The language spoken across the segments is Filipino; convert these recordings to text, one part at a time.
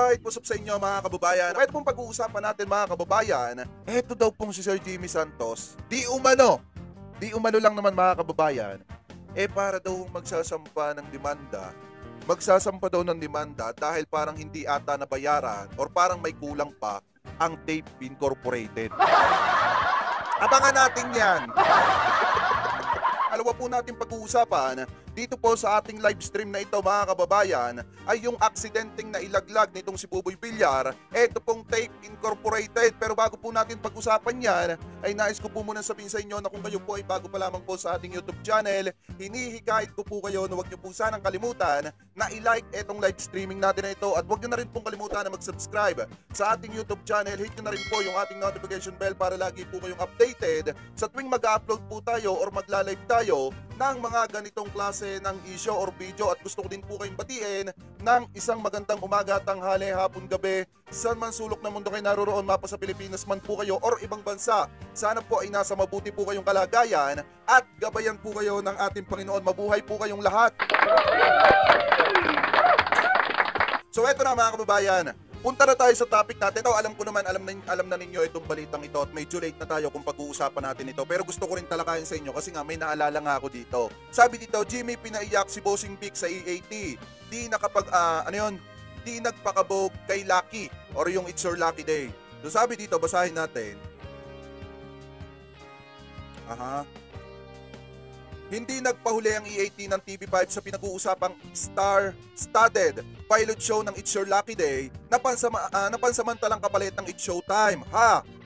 Alright, what's up sa inyo mga kababayan? Ito pong pag-uusapan natin mga kababayan, ito daw pong si Sir Jimmy Santos, di umano lang naman mga kababayan, para daw magsasampa daw ng demanda dahil parang hindi ata nabayaran or parang may kulang pa ang Tape Incorporated. Abangan natin yan. Alawa po natin pag-uusapan dito po sa ating live stream na ito mga kababayan ay yung aksidenteng na ilaglag nitong si Buboy Villar, ito pong Tape Incorporated. Pero bago po natin pag-usapan yan ay nais ko po muna sabihin sa inyo na kung kayo po ay bago pa lamang po sa ating YouTube channel, hinihikayat ko po kayo na huwag nyo po sanang kalimutan na i-like itong live streaming natin na ito at huwag nyo na rin pong kalimutan na mag-subscribe sa ating YouTube channel. Hit nyo na rin po yung ating notification bell para lagi po kayong updated sa tuwing mag-upload po tayo or magla-live tayo ng mga ganitong klase ng issue or video. At gusto ko din po kayong batiin ng isang magandang umaga, tanghali, hapon, gabi, saan man sulok ng mundo kayo naroroon, mapa sa Pilipinas man po kayo or ibang bansa. Sana po ay nasa mabuti po kayong kalagayan at gabayan po kayo ng ating Panginoon. Mabuhay po kayong lahat. So eto na mga kababayan, punta na tayo sa topic natin. Ito, alam ko naman, alam na ninyo itong balitang ito at medyo late na tayo kung pag-uusapan natin ito. Pero gusto ko rin talakayin sa inyo kasi nga may naalala nga ako dito. Sabi dito, Jimmy pinaiyak si Bossing Vic sa EAT. Di nagpakabog kay Lucky or yung It's Your Lucky Day. So sabi dito, basahin natin. Hindi nagpahuli ang EAT ng TV5 sa pinag-uusapang star-studded pilot show ng It's Your Lucky Day na pansamantalang kapalit ng It's Showtime.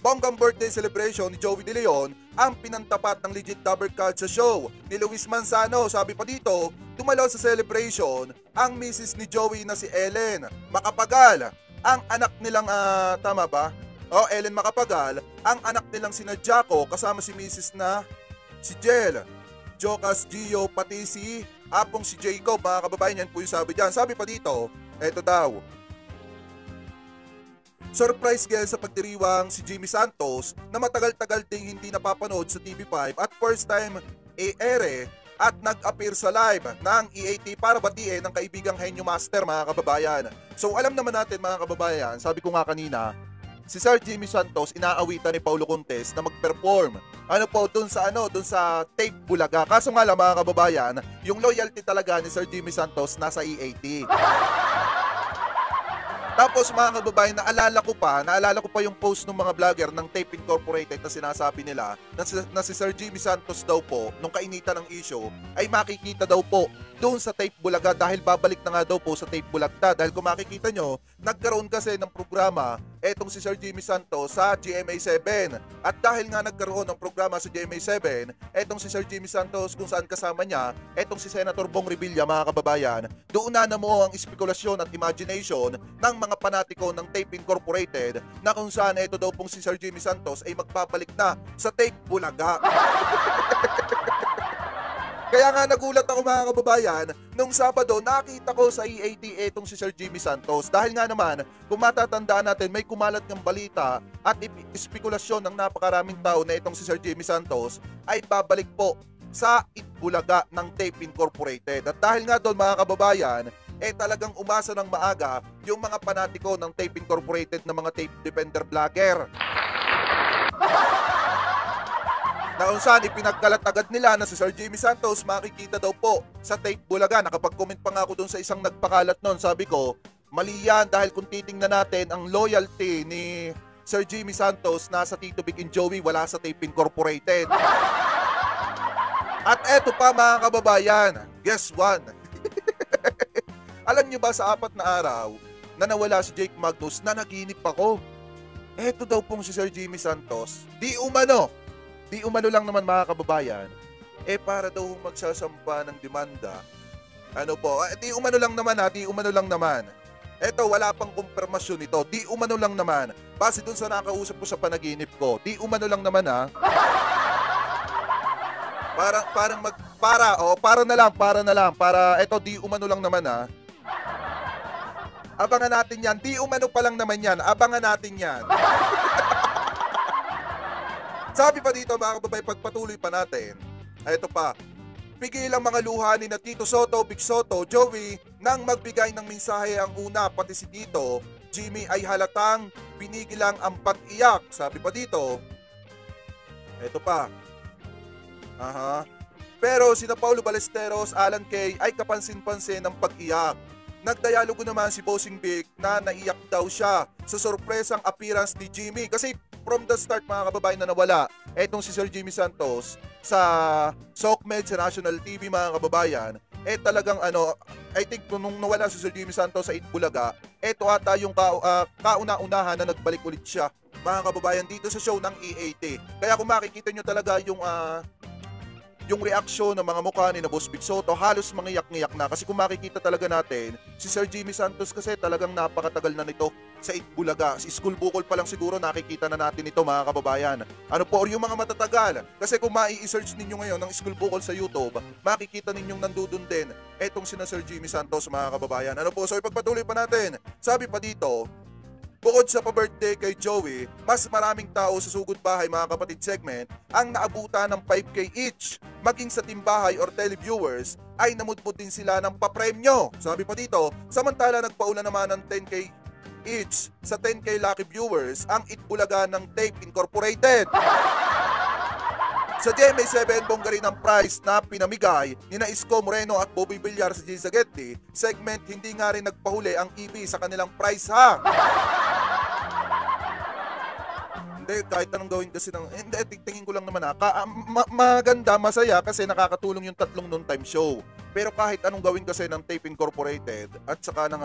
Bonggang birthday celebration ni Joey De Leon ang pinantapat ng legit cover card sa show ni Luis Manzano. Sabi pa dito, dumalo sa celebration ang misis ni Joey na si Ellen Macapagal. Ang anak nilang, tama ba? Ellen Macapagal, ang anak nilang sina Jaco kasama si misis na si Jel. Jocas, Gio, pati si apong si Jacob, mga kababayan, yan po yung sabi dyan. Sabi pa dito, eto daw, surprise guest sa pagdiriwang si Jimmy Santos na matagal-tagal ding hindi napapanood sa TV5 at first time ere at nag-appear sa live ng EAT para batiin ng kaibigang Henyo Master, mga kababayan. So alam naman natin mga kababayan, sabi ko nga kanina, si Sir Jimmy Santos inaawitan ni Paulo Contes na mag-perform dun sa Tape Bulaga. Kaso nga lang mga kababayan, yung loyalty talaga ni Sir Jimmy Santos nasa EAT. Tapos mga kababayan, naalala ko pa yung post ng mga vlogger ng Tape Incorporated na sinasabi nila na si Sir Jimmy Santos daw po, nung kainitan ng issue, ay makikita daw po doon sa Tape Bulaga dahil babalik na nga daw po sa Tape Bulaga. Dahil kung makikita nyo, nagkaroon kasi ng programa etong si Sir Jimmy Santos sa GMA7. At dahil nga nagkaroon ng programa sa GMA7, etong si Sir Jimmy Santos kung saan kasama niya, etong si Senator Bong Revilla, mga kababayan, doon na mo ang espekulasyon at imagination ng mga panatiko ng Tape Incorporated na kung saan ito daw pong si Sir Jimmy Santos ay magpapalik na sa Tape Bulaga. Kaya nga nagulat ako mga kababayan, nung Sabado nakita ko sa EAT etong si Sir Jimmy Santos. Dahil nga naman, kung matatandaan natin, may kumalat ng balita at espekulasyon ng napakaraming tao na itong si Sir Jimmy Santos ay babalik po sa Itbulaga ng Tape Incorporated. At dahil nga doon mga kababayan, talagang umasa ng maaga yung mga panatiko ng Tape Incorporated na mga tape defender vlogger. Na kung saan ipinagkalat agad nila na si Sir Jimmy Santos makikita daw po sa Tape Bulaga. Nakapag-comment pa nga ako dun sa isang nagpakalat nun. Sabi ko, mali yan dahil kung titingnan natin ang loyalty ni Sir Jimmy Santos nasa Tito Vic and Joey, wala sa Tape Incorporated. At eto pa mga kababayan, guess what? Alam nyo ba sa 4 na araw na nawala si Jake Magnus na naginip ako? Eto daw pong si Sir Jimmy Santos, di umano lang naman mga kababayan, para daw magsasampa ng demanda. Di umano lang naman. Eto, wala pang kumpirmasyon ito. Di umano lang naman. Base dun sa nakausap ko sa panaginip ko, di umano lang naman eto, di umano lang naman Abangan natin yan. Di umano pa lang naman yan. Abangan natin yan. Sabi pa dito mga kababayan, pagpatuloy pa natin, ito pa, pigil ang mga luha ni na Tito Soto, Big Soto, Joey nang magbigay ng mensahe ang una pati si Tito Jimmy ay halatang pinigilang ang pag-iyak. Sabi pa dito, eto pa. Pero sina Paulo Ballesteros, Alan Kay ay kapansin-pansin ng pag-iyak. Nagdialogo naman si Bossing Big na naiyak daw siya sa sorpresang appearance ni Jimmy. Kasi from the start mga kababayan na nawala etong si Sir Jimmy Santos sa SOCMED sa National TV mga kababayan, talagang I think nung nawala si Sir Jimmy Santos sa Itbulaga, eto ata yung kauna-unahan na nagbalik ulit siya mga kababayan dito sa show ng EAT. Kaya kung makikita nyo talaga yung reaksyon ng mga mukha ni na Boss Big Soto, halos mangiyak-ngiyak na. Kasi kung makikita talaga natin, si Sir Jimmy Santos kasi talagang napakatagal na nito sa Itbulaga. Si School Bukol pa lang siguro nakikita na natin ito mga kababayan. Or yung mga matatagal. Kasi kung mai-search ninyo ngayon ng School Bukol sa YouTube, makikita ninyong nandudun din etong sina Sir Jimmy Santos mga kababayan. So ipagpatuloy pa natin. Sabi pa dito, bukod sa pa-birthday kay Joey, mas maraming tao sa Sugod Bahay mga kapatid segment ang naabutan ng 5K each. Maging sa timbahay or televiewers ay namudmud din sila ng papremyo. Sabi pa dito, samantala nagpaula naman ng 10K each sa 10K lucky viewers ang Itbulaga ng Tape Incorporated. Sa GMA7, bongga rin ang prize na pinamigay ni na Isko Moreno at Bobby Villar sa G. Zagetti segment, hindi nga rin nagpahuli ang EB sa kanilang prize ha. Hindi, kahit anong gawin kasi tingin ko lang naman maganda, masaya kasi nakakatulong yung tatlong noontime show. Pero kahit anong gawin kasi ng Tape Incorporated at saka ng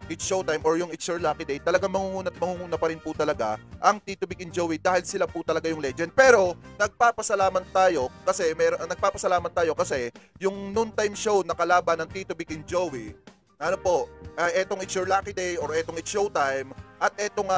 It's Showtime or yung It's Your Lucky Day, talagang mangunguna pa rin po talaga ang Tito Big and Joey dahil sila po talaga yung legend. Pero nagpapasalamat tayo kasi yung noontime show na kalaban ng Tito Big and Joey, etong It's Your Lucky Day or etong It's Showtime at etong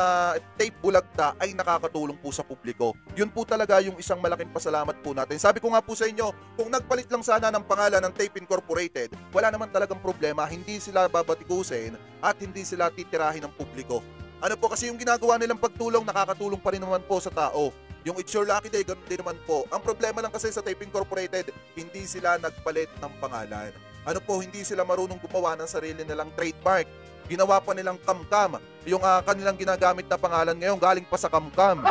Tape Bulagta ay nakakatulong po sa publiko. Yun po talaga yung isang malaking pasalamat po natin. Sabi ko nga po sa inyo, kung nagpalit lang sana ng pangalan ng Tape Incorporated, wala naman talagang problema, hindi sila babatikusin at hindi sila titirahin ng publiko. Kasi yung ginagawa nilang pagtulong, nakakatulong pa rin naman po sa tao. Yung It's Your Lucky Day, ganun din naman po. Ang problema lang kasi sa Tape Incorporated, hindi sila nagpalit ng pangalan. Hindi sila marunong gumawa ng sarili nilang trademark. Ginawa pa nilang Kamkam. Yung kanilang ginagamit na pangalan ngayon, galing pa sa Kamkam.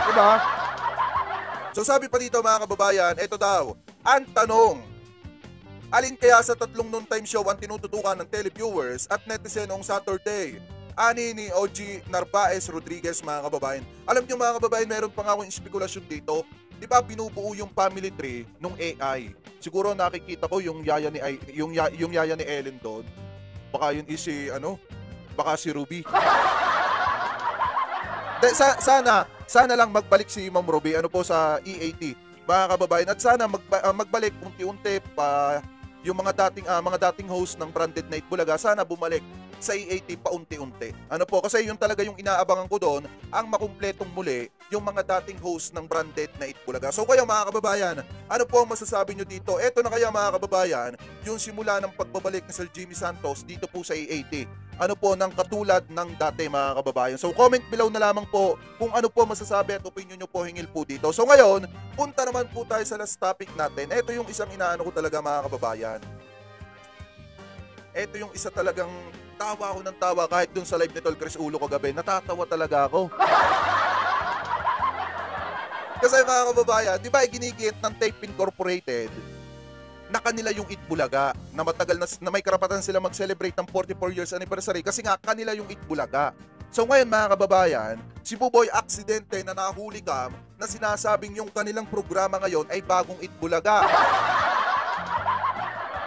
Diba? So sabi pa dito mga kababayan, ito daw, ang tanong, alin kaya sa tatlong noontime show ang tinututukan ng televiewers at netizen noong Saturday? Ani ni OG Narvaez Rodriguez mga kababayan. Alam niyo mga kababayan, meron pa nga akong spekulasyon dito. Di ba binubuo yung family tree nung AI? Siguro nakikita ko yung yaya ni Ellen doon. Baka yun baka si Ruby. Sana lang magbalik si Ma'am Ruby sa EAT mga kababayan, at sana magbalik unti-unti pa yung mga dating host ng Branded Night Bulaga, sana bumalik sa EAT paunti-unti. Kasi yun talaga yung inaabangan ko doon, ang makumpletong muli yung mga dating host ng Branded Night Bulaga. So kaya mga kababayan, ano po ang masasabi nyo dito? Eto na kaya mga kababayan, yung simula ng pagbabalik ni Sir Jimmy Santos dito po sa EAT. Ng katulad ng dati mga kababayan. So comment below na lamang po kung ano po masasabi at opinion nyo po, hingil po dito. So ngayon, punta naman po tayo sa last topic natin. Ito yung isang inaano ko talaga mga kababayan. Ito yung isa talagang tawa ako ng tawa kahit dun sa live ni Tol Chris Ulo kagabi. Natatawa talaga ako. Kasi mga kababayan, di ba ginigit ng Tape Incorporated na kanila yung Itbulaga, na matagal na may karapatan sila mag-celebrate ng 44 years anniversary kasi nga kanila yung Itbulaga. So ngayon mga kababayan, si Buboy aksidente na nahuli kam na sinasabing yung kanilang programa ngayon ay bagong Itbulaga.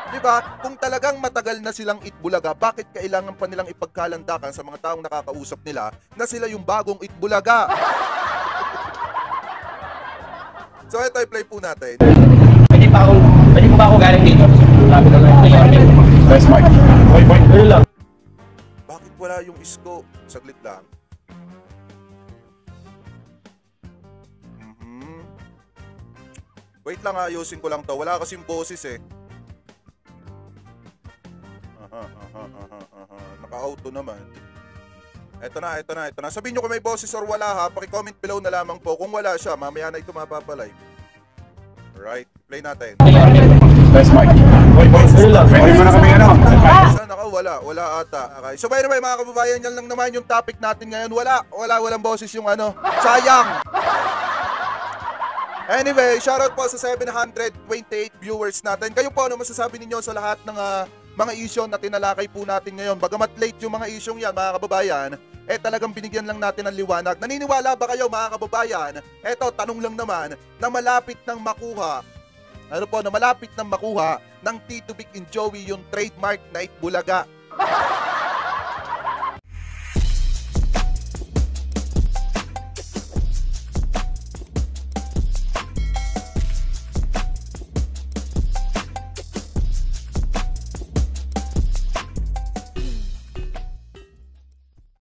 Diba? Kung talagang matagal na silang Itbulaga, bakit kailangan pa nilang ipagkalandakan sa mga taong nakakausap nila na sila yung bagong Itbulaga? So ito i-play po natin. Pwede po ba ako galing dito? Best mic. Boy. lang. Bakit wala yung Isko? Saglit lang. Wait lang, ayusin ko lang to. Wala kasing boses eh. Naka-auto naman. Ito na. Sabihin nyo kung may boses or wala ha. Paki-comment below na lamang po. Kung wala siya, mamaya na ito mapapalive. Alright, play natin. Let's mark. Pwede mo na kami ano. Saan ako? Wala ata. Okay. So by the way mga kababayan, yan lang naman yung topic natin ngayon. Walang boses yung ano. Sayang! Anyway, shoutout po sa 728 viewers natin. Kayo po, ano masasabi ninyo sa lahat ng mga issue na tinalakay po natin ngayon? Bagamat late yung mga issue yan, mga kababayan, talagang binigyan lang natin ng liwanag. Naniniwala ba kayo, mga kababayan? Tanong lang naman, na malapit nang makuha ng Tito Vic and Joey yung trademark na Itbulaga.